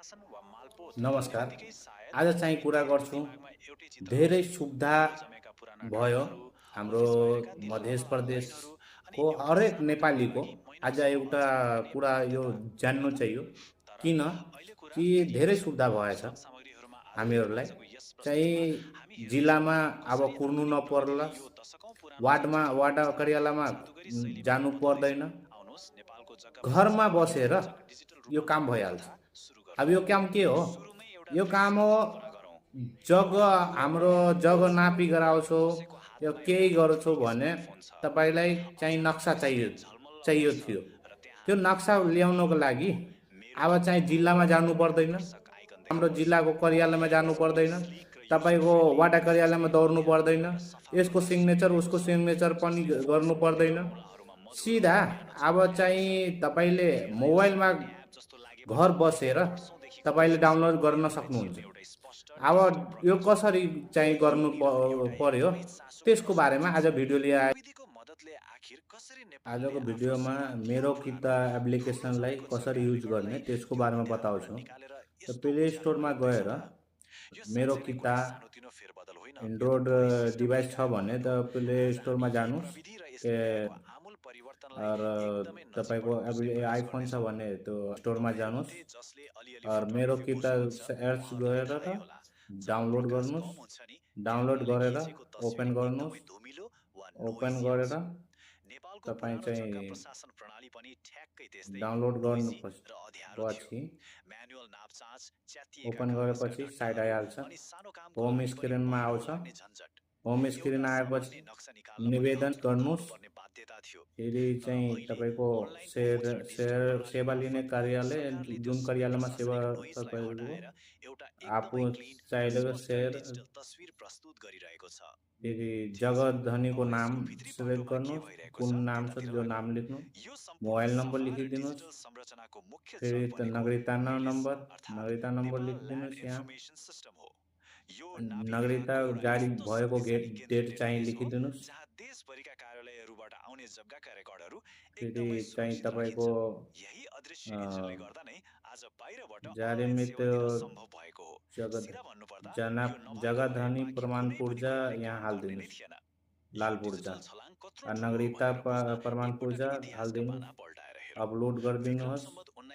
नमस्कार। आज चाहिँ कुरा गर्छु धेरै सुविधा भयो हाम्रो मध्य प्रदेशको हरेक नेपालीको। आज एउटा कुरा यो जान्नु चाहियो किन कि धेरै सुविधा भएछ हामीहरूलाई चाहिँ जिल्लामा अब कुर्नु नपर्ला, वार्ड कार्यालयमा जानु पर्दैन, घरमा बसेर यो काम भइहाल्छ। अब यो काम के हो? यो काम हो जग हाम्रो जग नापी गराउँछौ यो केही गर्छौ भने तपाईँलाई चाहिँ नक्सा चाहियो थियो। त्यो नक्सा ल्याउनको लागि अब चाहिँ जिल्लामा जानु पर्दैन, हाम्रो जिल्लाको कार्यालयमा जानु पर्दैन, तपाईँको वडा कार्यालयमा दौड्नु पर्दैन, यसको सिग्नेचर उसको सिग्नेचर पनि गर्नु पर्दैन। सिधा अब चाहिँ तपाईँले मोबाइलमा घर बसेर तपाईँले डाउनलोड गर्न सक्नुहुन्छ। अब यो कसरी चाहिँ गर्नु पर्यो त्यसको बारेमा आज भिडियो लिएर आजको भिडियोमा मेरो किता एप्लिकेसनलाई कसरी युज गर्ने त्यसको बारेमा बताउँछु। त प्ले स्टोरमा गएर मेरो किता एन्ड्रोइड डिभाइस छ भने त प्ले स्टोरमा जानुहोस्, तपाईँको आइफोन छ भने त्यो स्टोरमा जानुहोस् मेरो किता एप्स गएर डाउनलोड गर्नुहोस्, डाउनलोड गरेर ओपन गर्नुहोस्, ओपन गरेर तपाईँ चाहिँ डाउनलोड गर्नुपर्छ। ओपन गरेपछि साइट आइहाल्छ, होम स्क्रिनमा आउँछ। होम स्क्रिन आएपछि निवेदन गर्नुहोस्, फेरि चाहिँ तपाईँको सेवा लिने कार्यालय जुन कार्यालयमा सेवा तपाईँको आफू चाहिएको सेयर, फेरि जगधनीको नाम सिलेक्ट गर्नुहोस्, कुन नाम छ जो नाम लेख्नु, मोबाइल नम्बर लेखिदिनुहोस्, फेरि नागरिकता नम्बर लेखिदिनुहोस्। यहाँ नागरिकता जारी भएको डेट चाहिँ लेखिदिनुहोस्, फेरि चाहिँ तपाईँको जारी मृत्यु जगधनी प्रमाण पूर्जा यहाँ हालिदिनुहोस्, लाल पूर्जा, नागरिकता प्रमाण पूर्जा हालिदिनुहोस्, अपलोड गरिदिनुहोस्।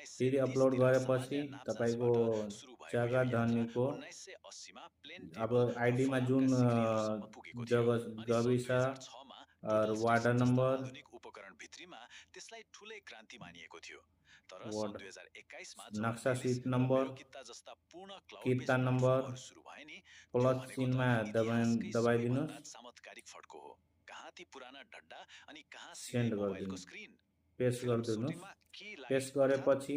फेरि अपलोड गरेपछि तपाईँको जगधनीको अब आइडीमा जुन गाविस वार्ड नम्बर नक्सा सिट नम्बर किता नम्बर प्लस चिन्हमा दबाइदिनुहोस्, सेन्ड गरिदिनुहोस्, पेस्ट गरिदिनुहोस्। पेस्ट गरेपछि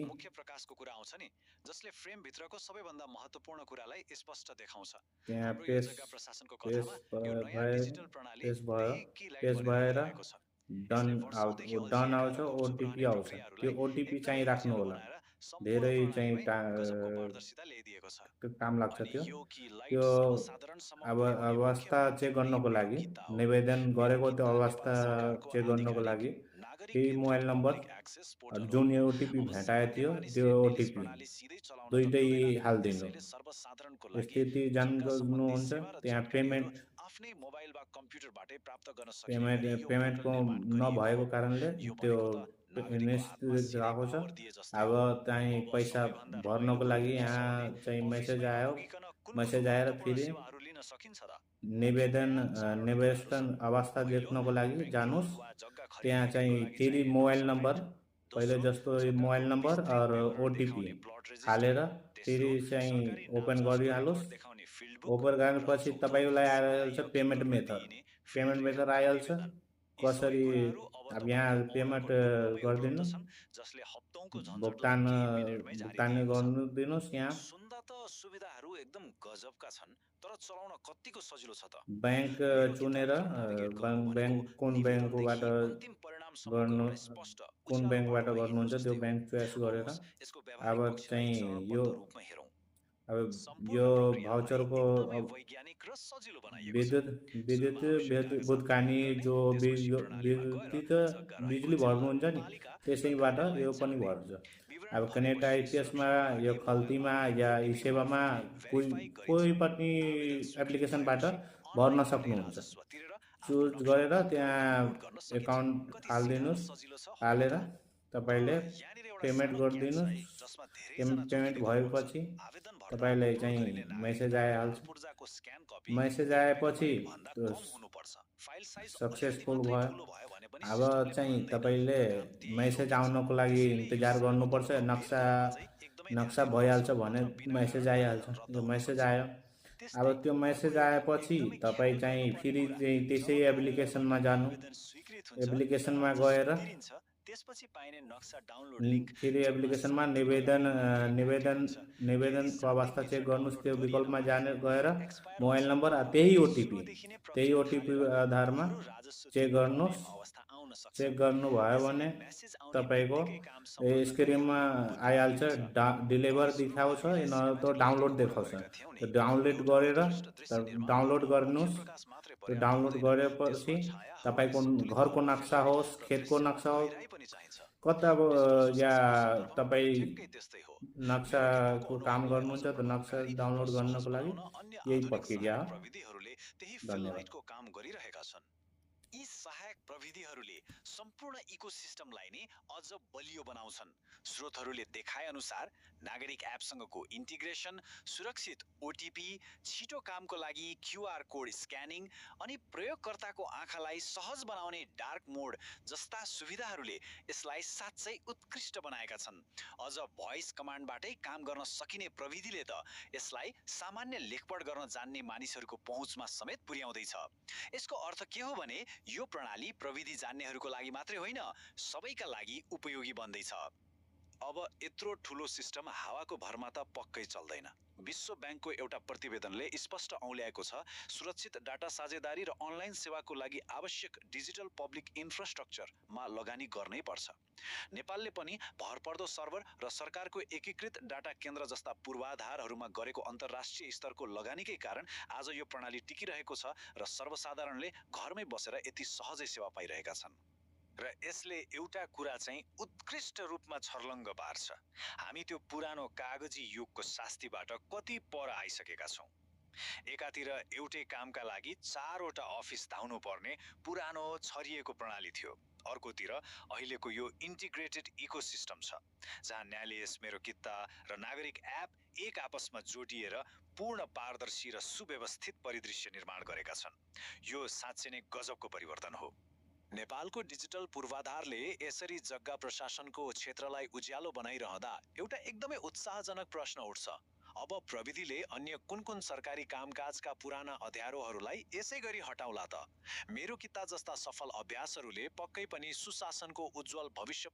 त्यहाँ पेस्ट भएर डन आउँछ, ओटिपी आउँछ। त्यो ओटिपी चाहिँ राख्नु होला, धेरै चाहिँ काम लाग्छ। त्यो अब अवस्था चेक गर्नको लागि निवेदन गरेको त्यो अवस्था चेक गर्नको लागि त्यही मोबाइल नम्बर जुन ओटिपी भेटाएको थियो त्यो ओटिपी दुइटै हालिदिनु। स्थिति जान्नुहुन्छ, त्यहाँ पेमेन्टको नभएको कारणले त्यो आएको छ। अब चाहिँ पैसा भर्नको लागि यहाँ चाहिँ मेसेज आएर फेरि निवेदन अवस्था देख्नको लागि जानुहोस्। त्यहाँ चाहिँ फेरि मोबाइल नम्बर पहिले जस्तो मोबाइल नम्बर ओटिपी हालेर फेरि चाहिँ ओपन गरिहाल्नुहोस्। ओपन गरेपछि तपाईँलाई आइहाल्छ पेमेन्ट मेथड आइहाल्छ। कसरी अब यहाँ पेमेन्ट गरिदिनु, भुक्तान गरिदिनुहोस्। यहाँ बैंक चुनेर कुन ब्याङ्कबाट गर्नुहुन्छ त्यो ब्याङ्क चोइस गरेर अब चाहिँ यो भाउचरको विद्युत भुक्तानी जो बिजुली भर्नुहुन्छ नि त्यसैबाट यो पनि भर्छ। अब कनेक्ट आइपिएसमा यो खल्तीमा या ई सेवामा कोही पनि एप्लिकेसनबाट भर्न सक्नुहुन्छ। चुज गरेर त्यहाँ एकाउन्ट हालिदिनुहोस्, हालेर तपाईँले पेमेन्ट गरिदिनुहोस्। पेमेन्ट भएपछि तपाईँलाई चाहिँ मेसेज आइहाल्छ। मेसेज आएपछि त्यो सक्सेसफुल भयो। अब चाहिँ तपाईँले मेसेज आउनको लागि इन्तजार गर्नुपर्छ। नक्सा भइहाल्छ भने मेसेज आइहाल्छ। त्यो मेसेज आयो। अब त्यो मेसेज आएपछि तपाईँ चाहिँ फेरि त्यसै एप्लिकेसनमा जानु। एप्लिकेसनमा गएर फेरि एप्लिकेसनमा निवेदनको अवस्था चेक गर्नुहोस्। त्यो विकल्पमा गएर मोबाइल नम्बर त्यही ओटिपी आधारमा चेक गर्नुहोस्। चेक गर्नुभयो भने तपाईँको स्क्रिनमा आइहाल्छ। डिलिभर देखाउँछ न त डाउनलोड देखाउँछ। त्यो डाउनलोड गर्नुहोस्। त्यो डाउनलोड गरेपछि तपाईँको घरको नक्सा होस्, खेतको नक्सा होस्, कता या तपाईँ नक्साको काम गर्नुहुन्छ त नक्सा डाउनलोड गर्नको लागि यही प्रक्रिया हो। धन्यवाद। यी सहायक प्रविधिहरूले सम्पूर्ण इकोसिस्टमलाई नै अझ बलियो बनाउँछन्। स्रोतहरूले देखाए अनुसार नागरिक एपसँगको इन्टिग्रेसन, सुरक्षित ओटिपी, छिटो कामको लागि क्युआर कोड स्क्यानिङ अनि प्रयोगकर्ताको आँखालाई सहज बनाउने डार्क मोड जस्ता सुविधाहरूले यसलाई साँच्चै उत्कृष्ट बनाएका छन्। अझ भोइस कमान्डबाटै काम गर्न सकिने प्रविधिले त यसलाई सामान्य लेखपढ गर्न जान्ने मानिसहरूको पहुँचमा समेत पुर्याउँदैछ। यसको अर्थ के हो भने यो प्रणाली प्रविधि जान्नेहरूको लागि मात्रै होइन, सबैका लागि उपयोगी बन्दैछ। अब यत्रो ठुलो सिस्टम हावाको भरमा त पक्कै चल्दैन। विश्व बैंकको एउटा प्रतिवेदनले स्पष्ट औल्याएको छ, सुरक्षित डाटा साझेदारी र अनलाइन सेवाको लागि आवश्यक डिजिटल पब्लिक इन्फ्रास्ट्रक्चरमा लगानी गर्नै पर्छ। नेपालले पनि भरपर्दो सर्भर र सरकारको एकीकृत डाटा केन्द्र जस्ता पूर्वाधारहरूमा गरेको अन्तर्राष्ट्रिय स्तरको लगानीकै कारण आज यो प्रणाली टिकिरहेको छ र सर्वसाधारणले घरमै बसेर यति सहजै सेवा पाइरहेका छन्। र यसले एउटा कुरा चाहिँ उत्कृष्ट रूपमा छर्लङ्ग पार्छ। हामी त्यो पुरानो कागजी युगको शास्तिबाट कति पर आइसकेका छौं। एकातिर एउटै कामका लागि 4वटा अफिस धाउनु पर्ने पुरानो छरिएको प्रणाली थियो। अर्कोतिर अहिलेको यो इन्टिग्रेटेड इकोसिस्टम छ, जहाँ न्यायालय मेरो कित्ता र नागरिक एप एक आपसमा जोडिएर पूर्ण पारदर्शी र सुव्यवस्थित परिदृश्य निर्माण गरेका छन्। यो साँच्चै नै गजबको परिवर्तन हो। नेपालको डिजिटल पूर्वाधारले यसरी जग्गा प्रशासनको क्षेत्रलाई उज्यालो बनाइरहँदा एउटा एकदमै उत्साहजनक प्रश्न उठ्छ। अब प्रविधिले अन्य कुन सरकारी कामकाजका पुराना अध्यारोहरूलाई यसै गरी हटाउला त? मेरो कित्ता जस्ता सफल अभ्यासहरूले पक्कै पनि सुशासनको उज्जवल भविष्य